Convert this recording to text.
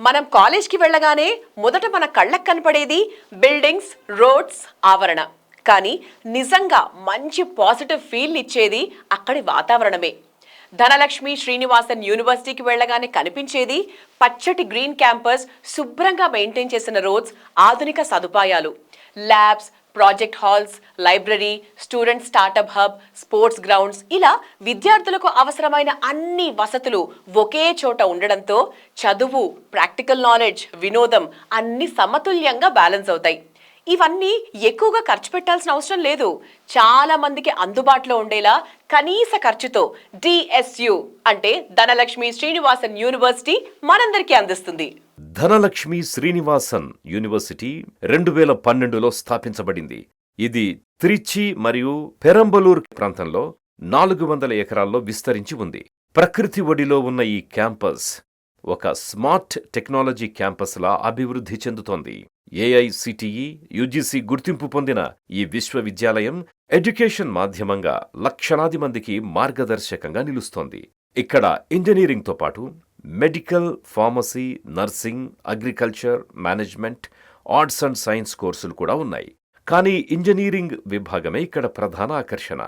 మనం కాలేజ్కి వెళ్ళగానే మొదట మన కళ్ళకు కనపడేది బిల్డింగ్స్, రోడ్స్, ఆవరణ. కానీ నిజంగా మంచి పాజిటివ్ ఫీల్ ఇచ్చేది అక్కడి వాతావరణమే. ధనలక్ష్మి శ్రీనివాసన్ యూనివర్సిటీకి వెళ్ళగానే కనిపించేది పచ్చటి గ్రీన్ క్యాంపస్, శుభ్రంగా మెయింటైన్ చేసిన రోడ్స్, ఆధునిక సదుపాయాలు, labs, project halls, library, student startup hub, sports grounds, ఇలా విద్యార్థులకు అవసరమైన అన్ని వసతులు ఒకే చోట ఉండడంతో చదువు, ప్రాక్టికల్ నాలెడ్జ్, వినోదం అన్ని సమతుల్యంగా బ్యాలెన్స్ అవుతాయి. ఇవన్నీ ఎక్కువగా ఖర్చు పెట్టాల్సిన అవసరం లేదు. చాలా మందికి అందుబాటులో ఉండేలా కనీస ఖర్చుతో డిఎస్యు అంటే ధనలక్ష్మి శ్రీనివాసన్ యూనివర్సిటీ మనందరికీ అందిస్తుంది. ధనలక్ష్మి శ్రీనివాసన్ యూనివర్సిటీ 2012లో స్థాపించబడింది. ఇది త్రిచి మరియు పెరంబలూర్ ప్రాంతంలో 400 ఎకరాల్లో విస్తరించి ఉంది. ప్రకృతి ఒడిలో ఉన్న ఈ క్యాంపస్ ఒక స్మార్ట్ టెక్నాలజీ క్యాంపస్లా అభివృద్ధి చెందుతోంది. ఏఐసిటిఈ, యుజిసి గుర్తింపు పొందిన ఈ విశ్వవిద్యాలయం ఎడ్యుకేషన్ మాధ్యమంగా లక్షలాది మందికి మార్గదర్శకంగా నిలుస్తోంది. ఇక్కడ ఇంజనీరింగ్తో పాటు medical, pharmacy, nursing, agriculture, management, arts and science కోర్సులు కూడా ఉన్నాయి. కానీ ఇంజనీరింగ్ విభాగమే ఇక్కడ ప్రధాన ఆకర్షణ.